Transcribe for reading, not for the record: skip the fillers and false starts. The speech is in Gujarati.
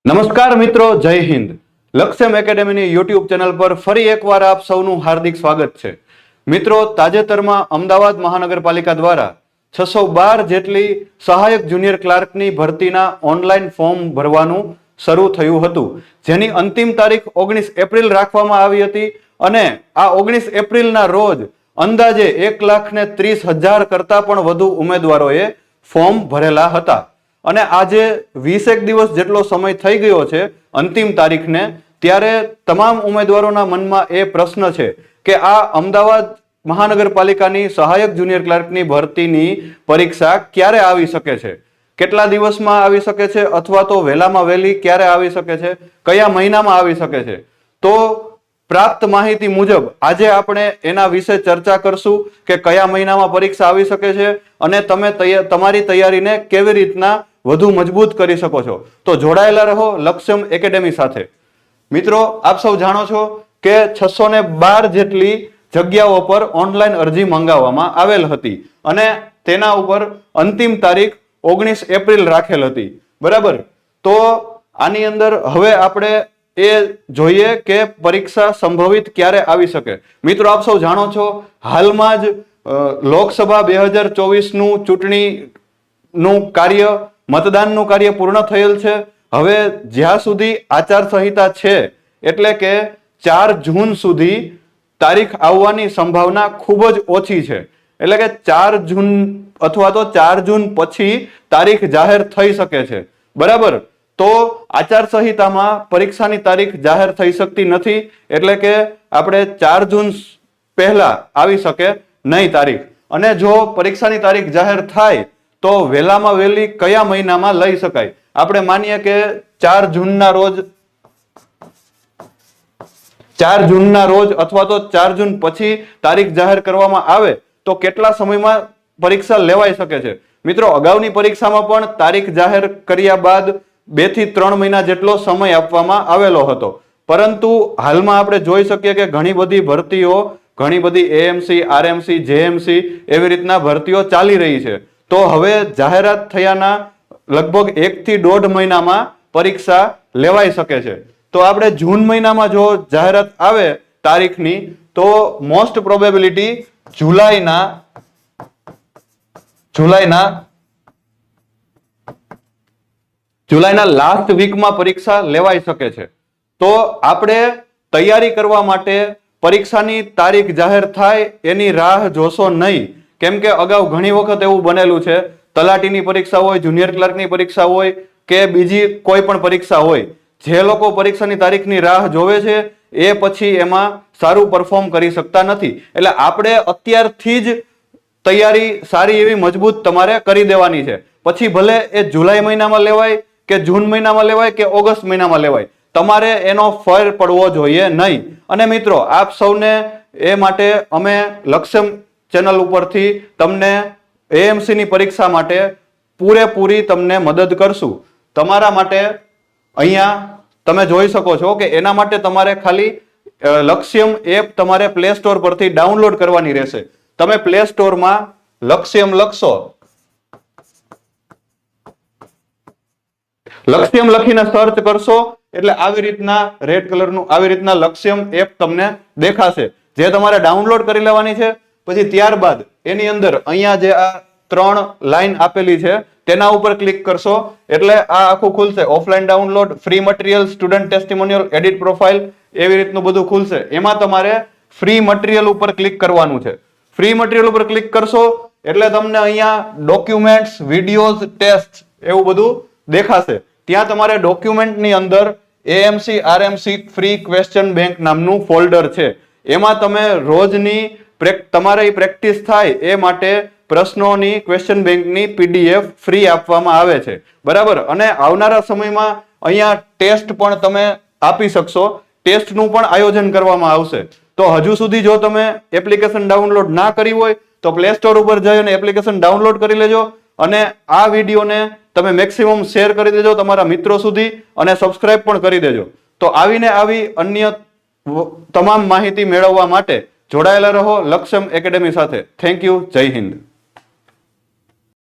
નમસ્કાર મિત્રો, જય હિન્દ. લક્ષ્યમ એકેડેમીની યુટ્યુબ ચેનલ પર ફરી એકવાર આપ સૌનું હાર્દિક સ્વાગત છે. મિત્રો, તાજેતરમાં અમદાવાદ મહાનગરપાલિકા દ્વારા 612 જેટલી સહાયક જુનિયર ક્લાર્કની ભરતીના ઓનલાઈન ફોર્મ ભરવાનું શરૂ થયું હતું, જેની અંતિમ તારીખ 19 એપ્રિલ રાખવામાં આવી હતી અને આ 19 એપ્રિલના રોજ અંદાજે 1,30,000 કરતા પણ વધુ ઉમેદવારોએ ફોર્મ ભરેલા હતા. અને આજે 20 દિવસ જેટલો સમય થઈ ગયો છે અંતિમ તારીખને, ત્યારે તમામ ઉમેદવારોના મનમાં એ પ્રશ્ન છે કે આ અમદાવાદ મહાનગરપાલિકાની સહાયક જુનિયર ક્લાર્કની ભરતીની પરીક્ષા ક્યારે આવી શકે છે, કેટલા દિવસમાં આવી શકે છે, અથવા તો વહેલામાં વહેલી ક્યારે આવી શકે છે, કયા મહિનામાં આવી શકે છે. તો પ્રાપ્ત માહિતી મુજબ આજે આપણે એના વિશે ચર્ચા કરશું કે કયા મહિનામાં પરીક્ષા આવી શકે છે અને તમે તમારી તૈયારીને કેવી રીતના વધુ મજબૂત કરી શકો છો. તો જોડાયેલા રહો લક્ષ્યમ એકેડેમી સાથે. મિત્રો, આપ સૌ જાણો છો કે 612 જેટલી જગ્યાઓ પર ઓનલાઈન અરજી મંગાવવામાં આવેલ હતી અને તેના ઉપર અંતિમ તારીખ 19 એપ્રિલ રાખેલ હતી. બરાબર. તો આની અંદર હવે આપણે એ જોઈએ કે પરીક્ષા સંભવિત ક્યારે આવી શકે. મિત્રો, આપ સૌ જાણો છો હાલમાં જ લોકસભા 2024 નું ચૂંટણીનું કાર્ય, મતદાનનું કાર્ય પૂર્ણ થયેલ છે. હવે જ્યાં સુધી આચારસંહિતા છે એટલે કે 4 જૂન સુધી તારીખ આવવાની સંભાવના ખૂબ જ ઓછી છે. એટલે કે 4 જૂન અથવા તો 4 જૂન પછી તારીખ જાહેર થઈ શકે છે. બરાબર. તો આચારસંહિતામાં પરીક્ષાની તારીખ જાહેર થઈ શકતી નથી, એટલે કે આપણે 4 જૂન પહેલા આવી શકે નહીં તારીખ. અને જો પરીક્ષાની તારીખ જાહેર થાય તો વહેલામાં વહેલી કયા મહિનામાં લઈ શકાય. આપણે માનીએ કે 4 જૂનના રોજ અથવા તો 4 જૂન પછી તારીખ જાહેર કરવામાં આવે તો કેટલા સમયમાં પરીક્ષા લેવાઈ શકે છે. મિત્રો, અગાઉની પરીક્ષામાં પણ તારીખ જાહેર કર્યા બાદ 2 થી 3 મહિના જેટલો સમય આપવામાં આવેલો હતો, પરંતુ હાલમાં આપણે જોઈ શકીએ કે ઘણી બધી ભરતીઓ, ઘણી બધી એએમસી, આરએમસી, જેએમસી એવી રીતના ભરતીઓ ચાલી રહી છે. તો હવે જાહેરાત થયાના લગભગ 1 થી 1.5 મહિનામાં પરીક્ષા લેવાઈ શકે છે. તો આપણે જૂન મહિનામાં જો જાહેરાત આવે તારીખની, તો મોસ્ટ પ્રોબેબિલિટી જુલાઈના લાસ્ટ વીકમાં પરીક્ષા લેવાઈ શકે છે. તો આપણે તૈયારી કરવા માટે પરીક્ષાની તારીખ જાહેર થાય એની રાહ જોશો નહીં, કેમ કે અગાઉ ઘણી વખત એવું બનેલું છે, તલાટીની પરીક્ષા હોય, જુનિયર ક્લાર્કની પરીક્ષા હોય કે બીજી કોઈ પણ પરીક્ષા હોય, જે લોકો પરીક્ષાની તારીખની રાહ જોવે છે એ પછી એમાં સારું પરફોર્મ કરી શકતા નથી. એટલે આપણે અત્યારથી જ તૈયારી સારી એવી મજબૂત તમારે કરી દેવાની છે. પછી ભલે એ જુલાઈ મહિનામાં લેવાય કે જૂન મહિનામાં લેવાય કે ઓગસ્ટ મહિનામાં લેવાય, તમારે એનો ફેર પડવો જોઈએ નહીં. અને મિત્રો, આપ સૌને એ માટે અમે લક્ષ્યમ ચેનલ ઉપરથી તમને એએમસી ની પરીક્ષા માટે પૂરેપૂરી તમને મદદ કરશું. તમારા માટે અહીંયા તમે જોઈ શકો છો કે એના માટે તમારે ખાલી લક્ષ્યમ એપ તમારે પ્લે સ્ટોર પરથી ડાઉનલોડ કરવાની રહેશે. તમે પ્લે સ્ટોરમાં લક્ષ્યમ લખશો, લક્ષ્યમ લખીને સર્ચ કરશો એટલે આવી રીતના રેડ કલરનું આવી રીતના લક્ષ્યમ એપ તમને દેખાશે, જે તમારે ડાઉનલોડ કરી લેવાની છે. પછી ત્યારબાદ એની અંદર અહીંયા જે આ 3 લાઈન આપેલી છે તેના ઉપર ક્લિક કરશો એટલે આ આખું ખુલશે. Offline download, free material, student ટેસ્ટિમોનિયલ, edit profile, એવી રીતનું બધું ખુલશે. એમાં તમારે ફ્રી મટીરિયલ ઉપર ક્લિક કરવાનું છે. ફ્રી મટીરિયલ ઉપર ક્લિક કરશો એટલે તમને અહીંયા ડોક્યુમેન્ટ્સ, વિડીયોઝ, ટેસ્ટ એવું બધું દેખાશે. ત્યાં તમારે ડોક્યુમેન્ટની અંદર AMC, RMC free question bank નામનું ફોલ્ડર છે. એમાં તમે રોજની તમારી પ્રેક્ટિસ થાય એ માટે પ્રશ્નોની ક્વેશ્ચન બેંકની પીડીએફ ફ્રી આપવામાં આવે છે. બરાબર. અને આવનારા સમયમાં અહીંયા ટેસ્ટ પણ તમે આપી શકશો. ટેસ્ટનું પણ આયોજન કરવામાં આવશે. તો હજુ સુધી જો તમે એપ્લિકેશન ડાઉનલોડ ના કરી હોય તો પ્લે સ્ટોર ઉપર જઈ અને એપ્લિકેશન ડાઉનલોડ કરી લેજો અને આ વિડીયોને તમે મેક્સિમમ શેર કરી દેજો તમારા મિત્રો સુધી અને સબસ્ક્રાઇબ પણ કરી દેજો. તો આવીને આવી અન્ય તમામ માહિતી મેળવવા માટે જોડાયેલા રહો લક્ષ્યમ એકેડેમી સાથે. Thank you. જય હિન્દ.